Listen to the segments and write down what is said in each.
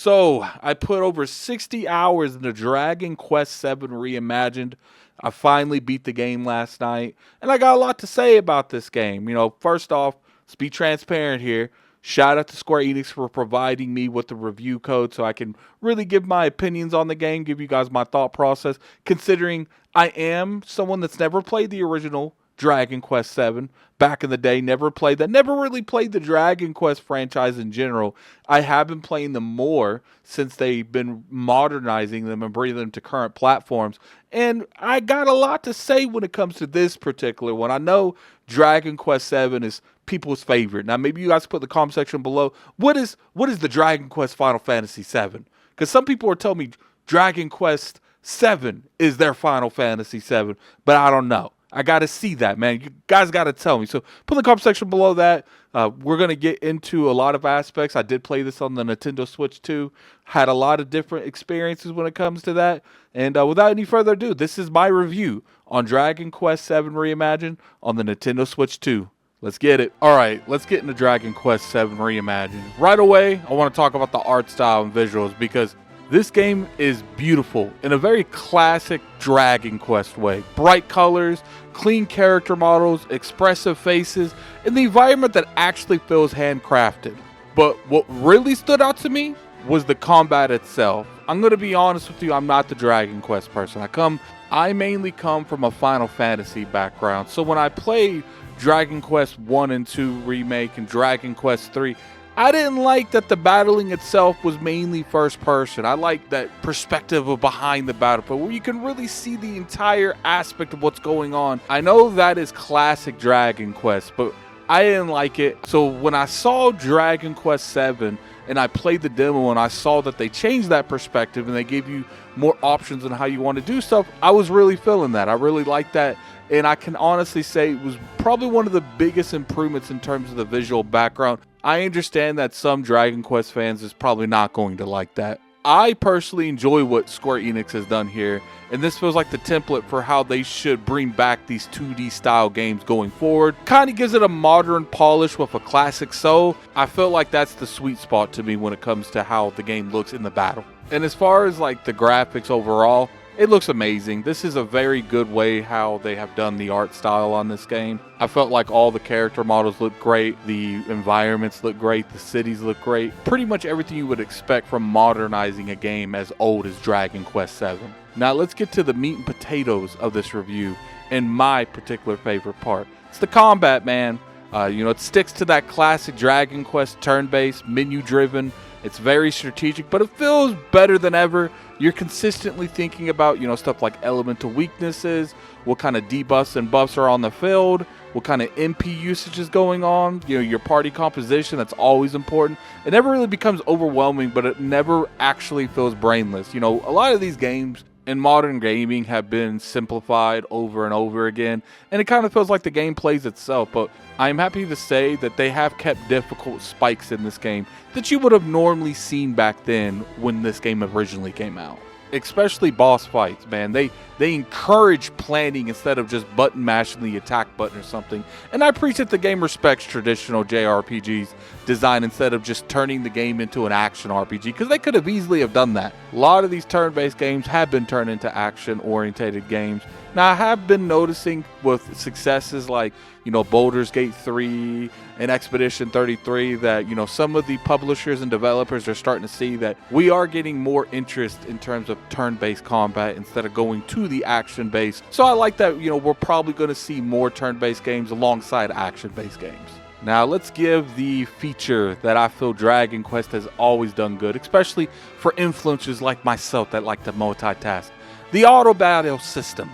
So, I put over 60 hours into Dragon Quest VII Reimagined. I finally beat the game last night, and I got a lot to say about this game. First off, let's be transparent here. Shout out to Square Enix for providing me with the review code so I can really give my opinions on the game, give you guys my thought process, considering I am someone that's never played the original Dragon Quest VII back in the day, never really played the Dragon Quest franchise in general. I have been playing them more since they've been modernizing them and bringing them to current platforms. And I got a lot to say when it comes to this particular one. I know Dragon Quest VII is people's favorite. Now, maybe you guys put in the comment section below, what is the Dragon Quest Final Fantasy VII? Because some people are telling me Dragon Quest VII is their Final Fantasy VII, but I don't know. I got to see that, man. You guys got to tell me. So put in the comment section below that. We're going to get into a lot of aspects. I did play this on the Nintendo Switch too. Had a lot of different experiences when it comes to that. And without any further ado, this is my review on Dragon Quest VII Reimagined on the Nintendo Switch 2. Let's get it. All right, let's get into Dragon Quest VII Reimagined. Right away, I want to talk about the art style and visuals because this game is beautiful in a very classic Dragon Quest way. Bright colors, clean character models, expressive faces, and the environment that actually feels handcrafted. But what really stood out to me was the combat itself. I'm going to be honest with you, I'm not the Dragon Quest person. I mainly come from a Final Fantasy background. So when I played Dragon Quest 1 and 2 Remake and Dragon Quest 3, I didn't like that the battling itself was mainly first person. I like that perspective of behind the battle, where you can really see the entire aspect of what's going on. I know that is classic Dragon Quest, but I didn't like it. So when I saw Dragon Quest VII and I played the demo and I saw that they changed that perspective and they gave you more options on how you want to do stuff, I was really feeling that. I really liked that. And I can honestly say it was probably one of the biggest improvements in terms of the visual background. I understand that some Dragon Quest fans is probably not going to like that. I personally enjoy what Square Enix has done here, and this feels like the template for how they should bring back these 2D style games going forward. Kind of gives it a modern polish with a classic soul. I feel like that's the sweet spot to me when it comes to how the game looks in the battle. And as far as like the graphics overall, it looks amazing. This is a very good way how they have done the art style on this game. I felt like all the character models look great, the environments look great, the cities look great. Pretty much everything you would expect from modernizing a game as old as Dragon Quest VII. Now let's get to the meat and potatoes of this review and my particular favorite part. It's the combat, man. It sticks to that classic Dragon Quest turn-based, menu-driven. It's very strategic, but it feels better than ever. You're consistently thinking about, stuff like elemental weaknesses, what kind of debuffs and buffs are on the field, what kind of MP usage is going on, your party composition, that's always important. It never really becomes overwhelming, but it never actually feels brainless. A lot of these games in modern gaming have been simplified over and over again, and it kind of feels like the game plays itself, but I'm happy to say that they have kept difficult spikes in this game that you would have normally seen back then when this game originally came out. Especially boss fights, man. They encourage planning instead of just button mashing the attack button or something. And I appreciate the game respects traditional JRPGs design instead of just turning the game into an action RPG, because they could have easily have done that. A lot of these turn-based games have been turned into action-oriented games. Now, I have been noticing with successes like, Baldur's Gate 3 and Expedition 33 that, some of the publishers and developers are starting to see that we are getting more interest in terms of turn-based combat instead of going to the action-based. So I like that, we're probably going to see more turn-based games alongside action-based games. Now, let's give the feature that I feel Dragon Quest has always done good, especially for influencers like myself that like to multitask. The auto battle system.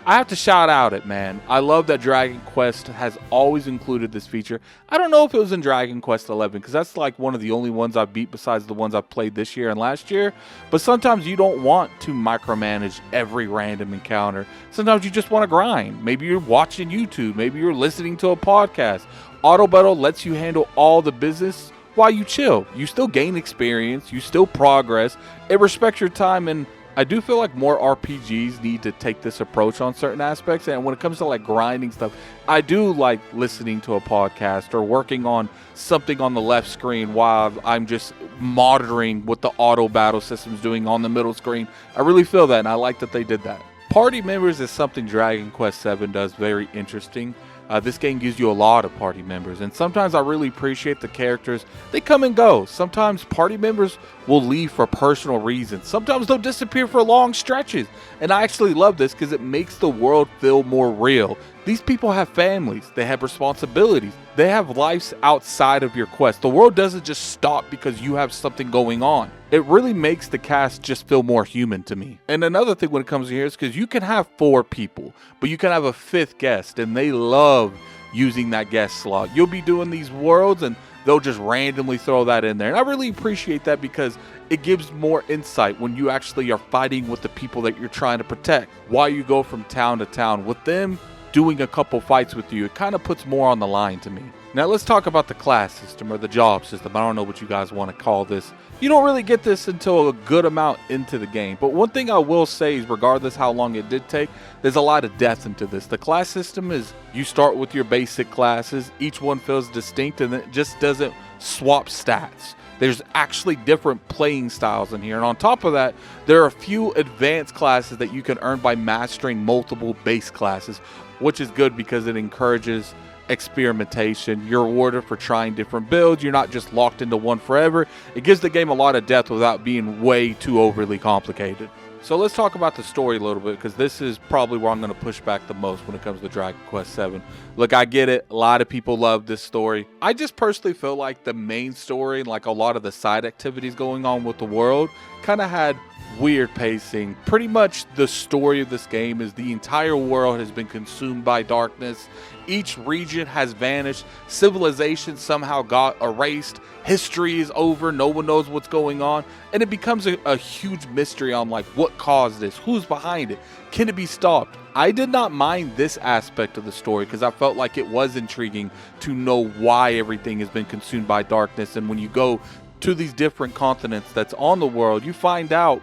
I have to shout out it, man. I love that Dragon Quest has always included this feature. I don't know if it was in Dragon Quest 11, because that's like one of the only ones I've beat besides the ones I've played this year and last year. But sometimes you don't want to micromanage every random encounter. Sometimes you just want to grind. Maybe you're watching YouTube. Maybe you're listening to a podcast. Auto battle lets you handle all the business while you chill. You still gain experience. You still progress. It respects your time, and I do feel like more RPGs need to take this approach on certain aspects. And when it comes to like grinding stuff, I do like listening to a podcast or working on something on the left screen while I'm just monitoring what the auto battle system's doing on the middle screen. I really feel that, and I like that they did that. Party members is something Dragon Quest VII does very interesting. This game gives you a lot of party members, and sometimes I really appreciate the characters. They come and go. Sometimes party members will leave for personal reasons. Sometimes they'll disappear for long stretches, and I actually love this because it makes the world feel more real. These people have families, they have responsibilities, they have lives outside of your quest. The world doesn't just stop because you have something going on. It really makes the cast just feel more human to me. And another thing when it comes to here is because you can have 4 people, but you can have a 5th guest, and they love using that guest slot. You'll be doing these worlds and they'll just randomly throw that in there. And I really appreciate that because it gives more insight when you actually are fighting with the people that you're trying to protect. While you go from town to town with them doing a couple fights with you, it kind of puts more on the line to me. Now let's talk about the class system or the job system. I don't know what you guys want to call this. You don't really get this until a good amount into the game. But one thing I will say is regardless how long it did take, there's a lot of depth into this. The class system is you start with your basic classes. Each one feels distinct and it just doesn't swap stats. There's actually different playing styles in here. And on top of that, there are a few advanced classes that you can earn by mastering multiple base classes, which is good because it encourages experimentation. You're rewarded for trying different builds. You're not just locked into one forever. It gives the game a lot of depth without being way too overly complicated. So let's talk about the story a little bit, because this is probably where I'm going to push back the most when it comes to Dragon Quest VII. Look, I get it. A lot of people love this story. I just personally feel like the main story and like a lot of the side activities going on with the world kind of had weird pacing. Pretty much the story of this game is the entire world has been consumed by darkness. Each region has vanished. Civilization somehow got erased. History is over. No one knows what's going on. And it becomes a huge mystery on like what caused this? Who's behind it? Can it be stopped? I did not mind this aspect of the story because I felt like it was intriguing to know why everything has been consumed by darkness. And when you go to these different continents that's on the world, you find out,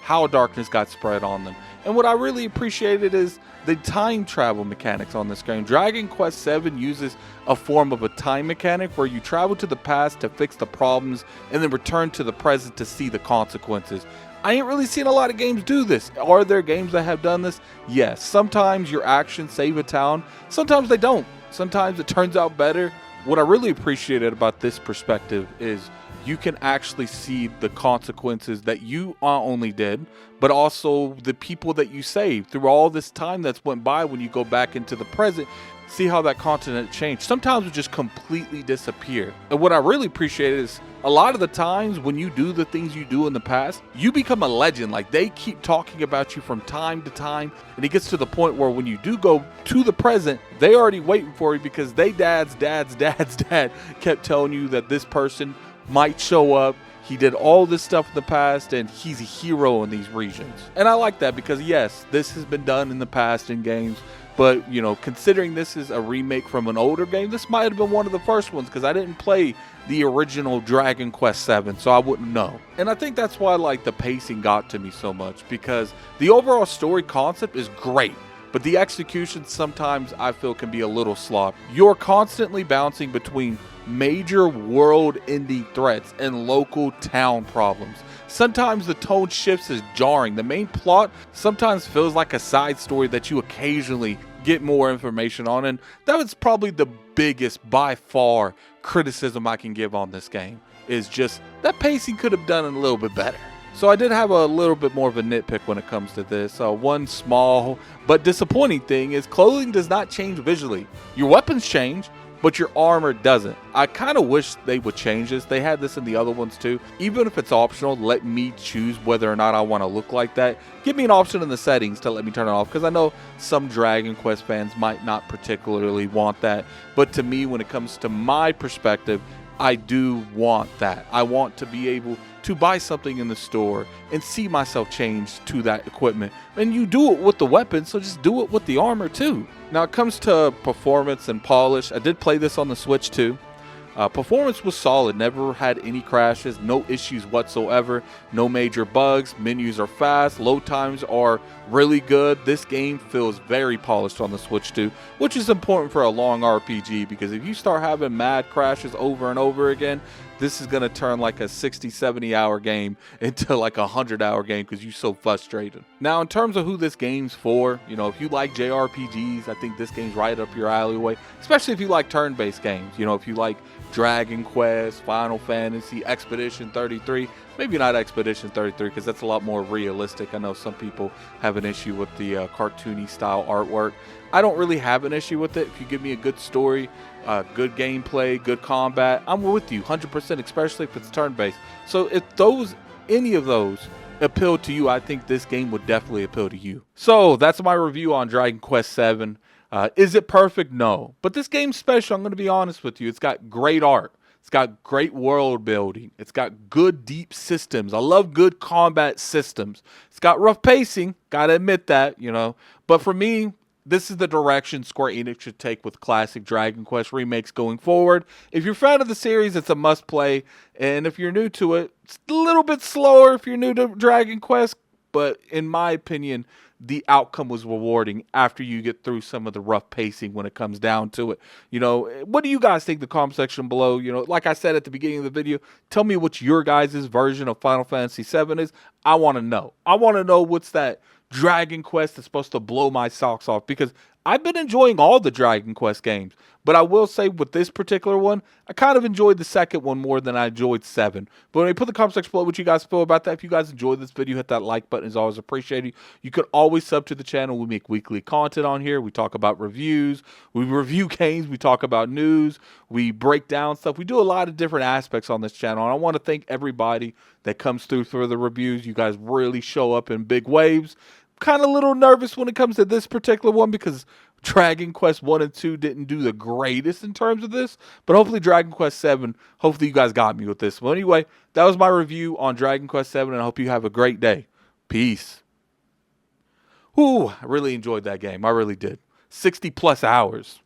how darkness got spread on them. And what I really appreciated is the time travel mechanics on this game. Dragon Quest VII uses a form of a time mechanic where you travel to the past to fix the problems and then return to the present to see the consequences. I ain't really seen a lot of games do this. Are there games that have done this? Yes. Sometimes your actions save a town. Sometimes they don't. Sometimes it turns out better. What I really appreciated about this perspective is you can actually see the consequences that you not only did, but also the people that you saved through all this time that's went by. When you go back into the present, see how that continent changed. Sometimes it just completely disappear. And what I really appreciate is a lot of the times when you do the things you do in the past, you become a legend. Like they keep talking about you from time to time. And it gets to the point where when you do go to the present, they already waiting for you because they dad's dad kept telling you that this person might show up. He did all this stuff in the past and he's a hero in these regions. And I like that because yes, this has been done in the past in games, but considering this is a remake from an older game, this might have been one of the first ones because I didn't play the original Dragon Quest VII, so I wouldn't know. And I think that's why the pacing got to me so much, because the overall story concept is great, but the execution sometimes I feel can be a little sloppy. You're constantly bouncing between major world-ending threats and local town problems. Sometimes the tone shifts is jarring. The main plot sometimes feels like a side story that you occasionally get more information on, and that was probably the biggest, by far, criticism I can give on this game, is just that pacing could have done it a little bit better. So I did have a little bit more of a nitpick when it comes to this. One small but disappointing thing is clothing does not change visually. Your weapons change, but your armor doesn't. I kind of wish they would change this. They had this in the other ones too. Even if it's optional, let me choose whether or not I want to look like that. Give me an option in the settings to let me turn it off, because I know some Dragon Quest fans might not particularly want that. But to me, when it comes to my perspective, I do want that. I want to be able to buy something in the store and see myself change to that equipment. And you do it with the weapon, so just do it with the armor too. Now it comes to performance and polish. I did play this on the Switch too. Performance was solid, never had any crashes, no issues whatsoever, no major bugs, menus are fast, load times are really good. This game feels very polished on the Switch too, which is important for a long RPG, because if you start having mad crashes over and over again, this is going to turn like a 60, 70 hour game into like a 100-hour game because you're so frustrated. Now, in terms of who this game's for, if you like JRPGs, I think this game's right up your alleyway, especially if you like turn-based games. If you like Dragon Quest, Final Fantasy, Expedition 33, maybe not Expedition 33 because that's a lot more realistic. I know some people have an issue with the cartoony style artwork. I don't really have an issue with it. If you give me a good story, good gameplay, good combat, I'm with you 100%, especially if it's turn-based. So if any of those appeal to you, I think this game would definitely appeal to you. So that's my review on Dragon Quest VII. Is it perfect? No. But this game's special, I'm going to be honest with you. It's got great art. It's got great world building. It's got good deep systems. I love good combat systems. It's got rough pacing, gotta admit that, But for me, this is the direction Square Enix should take with classic Dragon Quest remakes going forward. If you're a fan of the series, it's a must play. And if you're new to it, it's a little bit slower if you're new to Dragon Quest. But in my opinion, the outcome was rewarding after you get through some of the rough pacing when it comes down to it. What do you guys think in the comment section below? Like I said at the beginning of the video, tell me what your guys' version of Final Fantasy VII is. I want to know. I want to know what's that Dragon Quest that's supposed to blow my socks off, because I've been enjoying all the Dragon Quest games, but I will say with this particular one, I kind of enjoyed the second one more than I enjoyed 7. But when you put the comment section below what you guys feel about that. If you guys enjoyed this video, hit that like button. It's always appreciated. You could always sub to the channel. We make weekly content on here. We talk about reviews. We review games. We talk about news. We break down stuff. We do a lot of different aspects on this channel. And I want to thank everybody that comes through for the reviews. You guys really show up in big waves. Kind of a little nervous when it comes to this particular one because Dragon Quest 1 and 2 didn't do the greatest in terms of this, but hopefully Dragon Quest 7, hopefully you guys got me with this. Well, anyway, that was my review on Dragon Quest 7, and I hope you have a great day. Peace. Ooh, I really enjoyed that game. I really did. 60 plus hours.